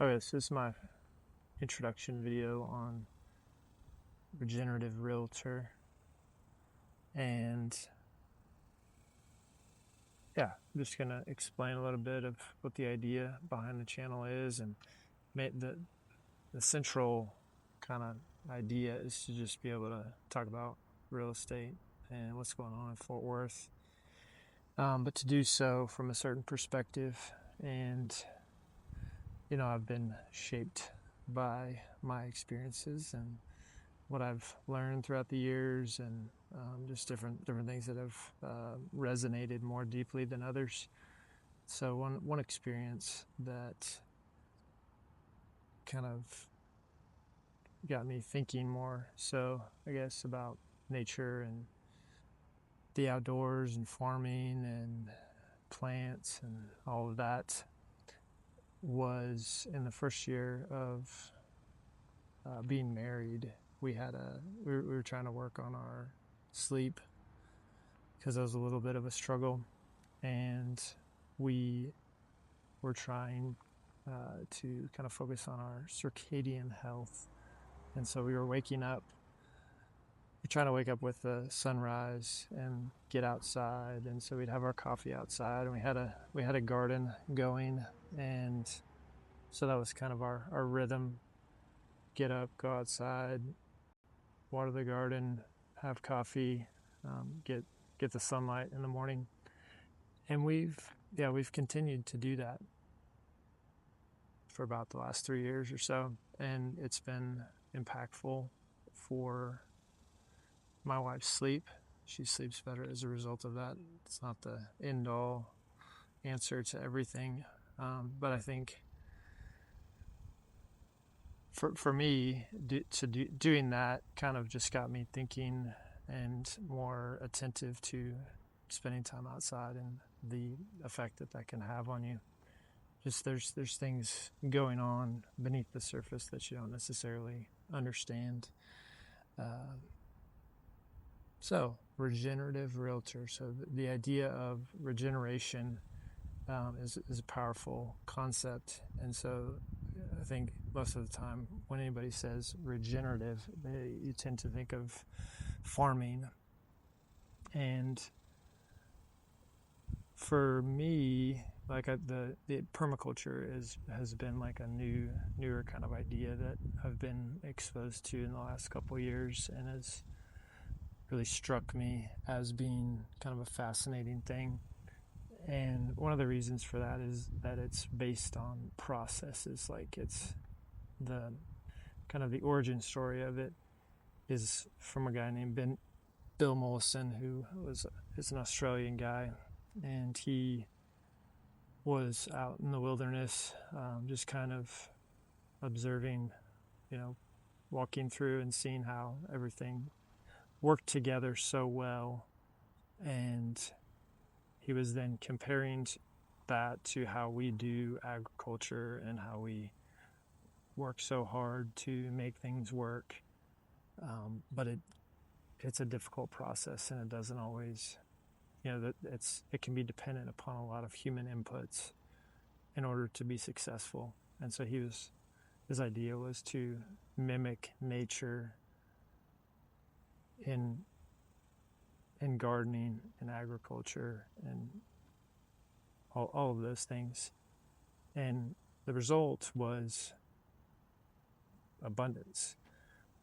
Okay, so this is my introduction video on regenerative realtor. And yeah, I'm just going to explain a little bit of what the idea behind the channel is. And the central kind of idea is to just be able to talk about real estate and what's going on in Fort Worth. But to do so from a certain perspective. And, I've been shaped by my experiences and what I've learned throughout the years, and just different things that have resonated more deeply than others. So one experience that kind of got me thinking more so, I guess, about nature and the outdoors and farming and plants and all of that was in the first year of being married. We were trying to work on our sleep because it was a little bit of a struggle, and we were trying to kind of focus on our circadian health. And so we were trying to wake up with the sunrise and get outside, and so we'd have our coffee outside, and we had a garden going, and so that was kind of our rhythm. Get up, go outside, water the garden, have coffee, get the sunlight in the morning. And we've continued to do that for about the last 3 years or so, and it's been impactful for my wife's sleep. She sleeps better as a result of that. It's not the end-all answer to everything, but I think for me, doing that kind of just got me thinking and more attentive to spending time outside and the effect that can have on you. Just there's things going on beneath the surface that you don't necessarily understand. So regenerative realtor. So the idea of regeneration is a powerful concept. And so I think most of the time when anybody says regenerative, you tend to think of farming. And for me, like the permaculture has been like a newer kind of idea that I've been exposed to in the last couple of years, and has really struck me as being kind of a fascinating thing. And one of the reasons for that is that it's based on processes. Like, it's the kind of the origin story of it is from a guy named Bill Mollison, who is an Australian guy, and he was out in the wilderness, just kind of observing, walking through and seeing how everything worked together so well. And he was then comparing that to how we do agriculture and how we work so hard to make things work. But it's a difficult process, and it doesn't always, it can be dependent upon a lot of human inputs in order to be successful. And so his idea was to mimic nature in gardening and agriculture and all of those things. And the result was abundance.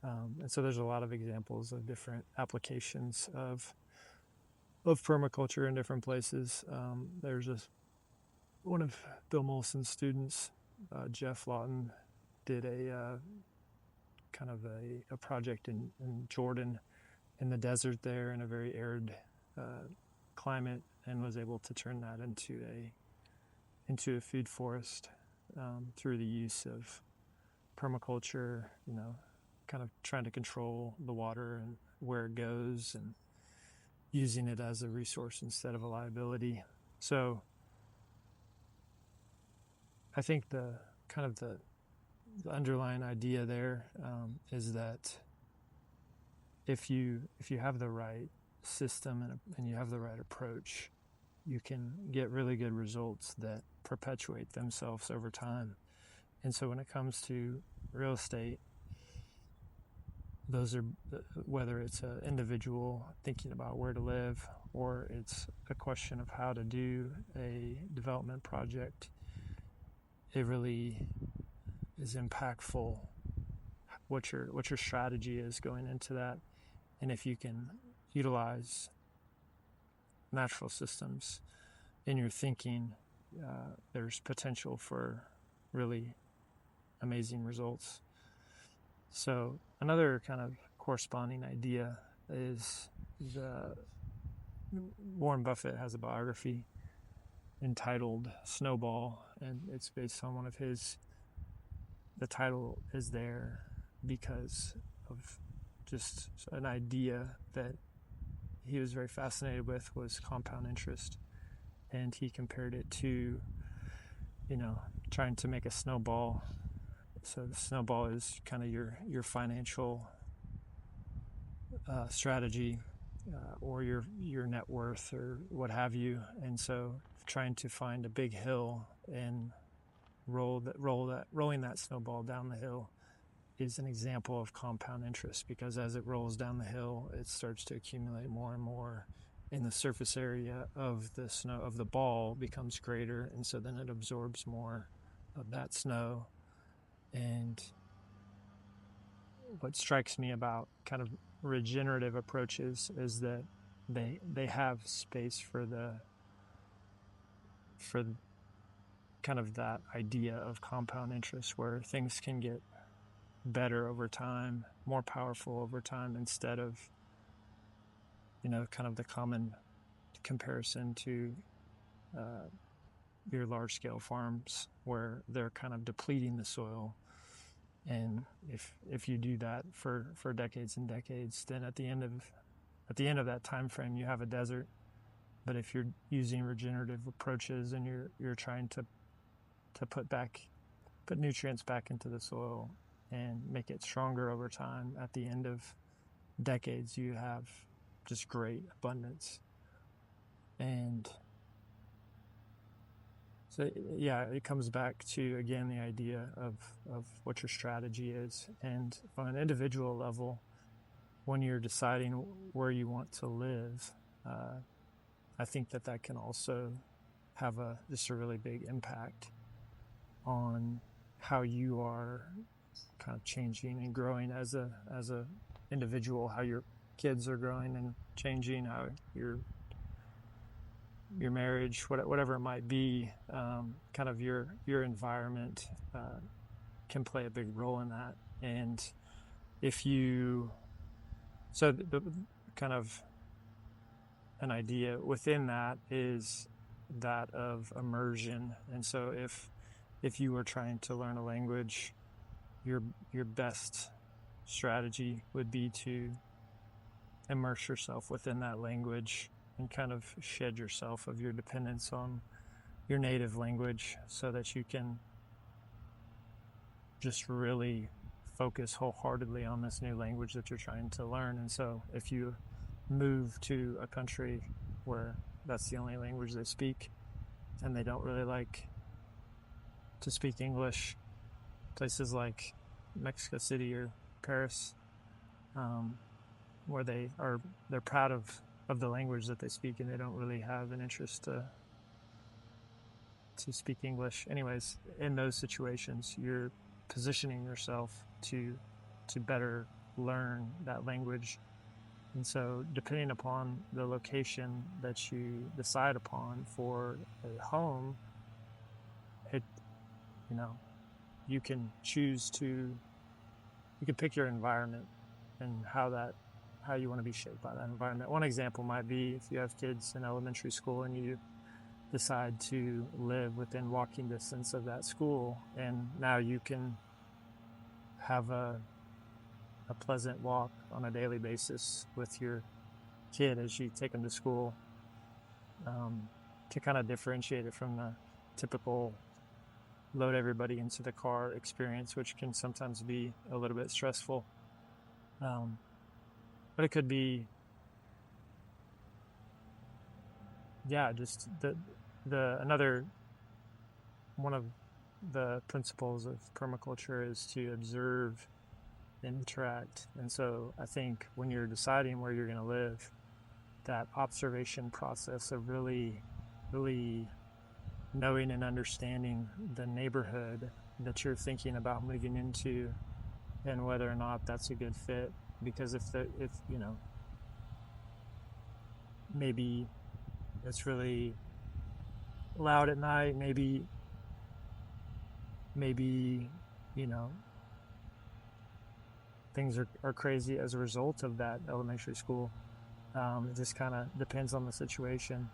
And so there's a lot of examples of different applications of permaculture in different places. There's one of Bill Mollison's students, Jeff Lawton, did a kind of a project in Jordan, in the desert there, in a very arid climate, and was able to turn that into a food forest through the use of permaculture, kind of trying to control the water and where it goes, and using it as a resource instead of a liability. So I think the underlying idea there is that if you have the right system and you have the right approach, you can get really good results that perpetuate themselves over time. And so when it comes to real estate, those are, whether it's an individual thinking about where to live, or it's a question of how to do a development project, it really is impactful what your strategy is going into that. And if you can utilize natural systems in your thinking, there's potential for really amazing results. So another kind of corresponding idea is Warren Buffett has a biography entitled Snowball, and it's based on one of his. The title is there because of just an idea that he was very fascinated with, was compound interest. And he compared it to, trying to make a snowball. So the snowball is kind of your financial strategy, or your net worth or what have you. And so trying to find a big hill and rolling that snowball down the hill is an example of compound interest, because as it rolls down the hill, it starts to accumulate more and more, and the surface area of the snow of the ball becomes greater, and so then it absorbs more of that snow. And what strikes me about kind of regenerative approaches is that they have space for kind of that idea of compound interest, where things can get better over time, more powerful over time, instead of, kind of the common comparison to your large scale farms, where they're kind of depleting the soil. And if you do that for decades and decades, then at the end of that time frame, you have a desert. But if you're using regenerative approaches and you're trying to put nutrients back into the soil and make it stronger over time, at the end of decades, you have just great abundance. And so, yeah, it comes back to, again, the idea of what your strategy is. And on an individual level, when you're deciding where you want to live, I think that can also have just a really big impact on how you are kind of changing and growing as a individual, how your kids are growing and changing, how your marriage, whatever it might be, kind of your environment can play a big role in that. And so the kind of an idea within that is that of immersion. And so if you were trying to learn a language, your best strategy would be to immerse yourself within that language and kind of shed yourself of your dependence on your native language, so that you can just really focus wholeheartedly on this new language that you're trying to learn. And so if you move to a country where that's the only language they speak, and they don't really like to speak English, places like Mexico City or Paris, where they're proud of the language that they speak, and they don't really have an interest to speak English. Anyways, in those situations, you're positioning yourself to better learn that language. And so depending upon the location that you decide upon for a home, you can pick your environment and how you want to be shaped by that environment. One example might be if you have kids in elementary school and you decide to live within walking distance of that school, and now you can have a pleasant walk on a daily basis with your kid as you take them to school, to kind of differentiate it from the typical load everybody into the car experience, which can sometimes be a little bit stressful. But it could be, just another one of the principles of permaculture is to observe, interact. And so I think when you're deciding where you're going to live, that observation process of really knowing and understanding the neighborhood that you're thinking about moving into and whether or not that's a good fit. Because if you know, maybe it's really loud at night, maybe you know, things are crazy as a result of that elementary school. It just kind of depends on the situation.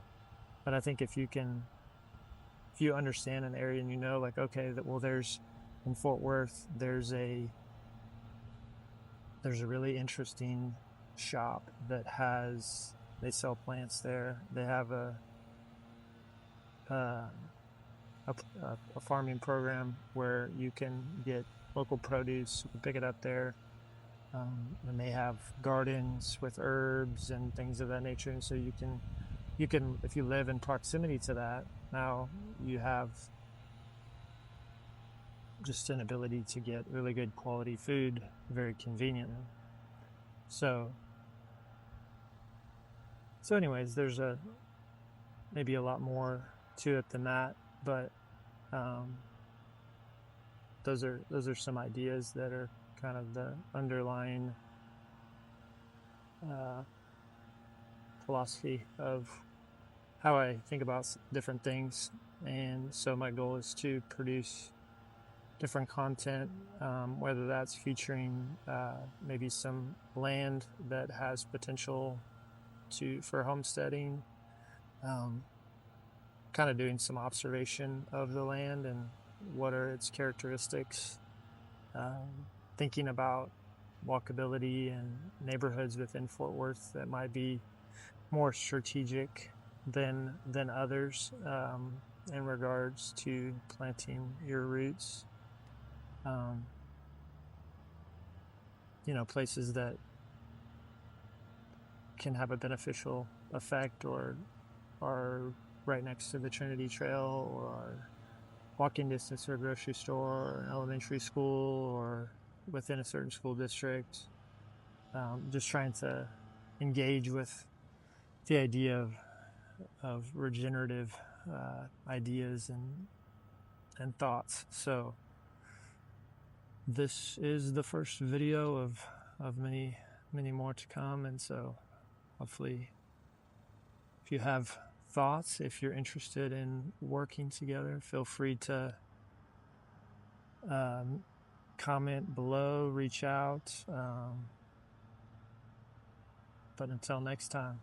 But I think if you understand an area and you know, like, okay, that, well, there's in Fort Worth, there's a really interesting shop that they sell plants there. They have a farming program where you can get local produce, you can pick it up there. And they have gardens with herbs and things of that nature. And so you can, if you live in proximity to that, now you have just an ability to get really good quality food very conveniently. So anyways, there's maybe a lot more to it than that, but those are some ideas that are kind of the underlying philosophy of how I think about different things. And so my goal is to produce different content, whether that's featuring maybe some land that has potential for homesteading, kind of doing some observation of the land and what are its characteristics, thinking about walkability and neighborhoods within Fort Worth that might be more strategic than others, in regards to planting your roots. You know, places that can have a beneficial effect or are right next to the Trinity Trail or walking distance to a grocery store or an elementary school or within a certain school district. Just trying to engage with the idea of regenerative ideas and thoughts. So this is the first video of many more to come. And so hopefully, if you have thoughts, if you're interested in working together, feel free to comment below, reach out. But until next time.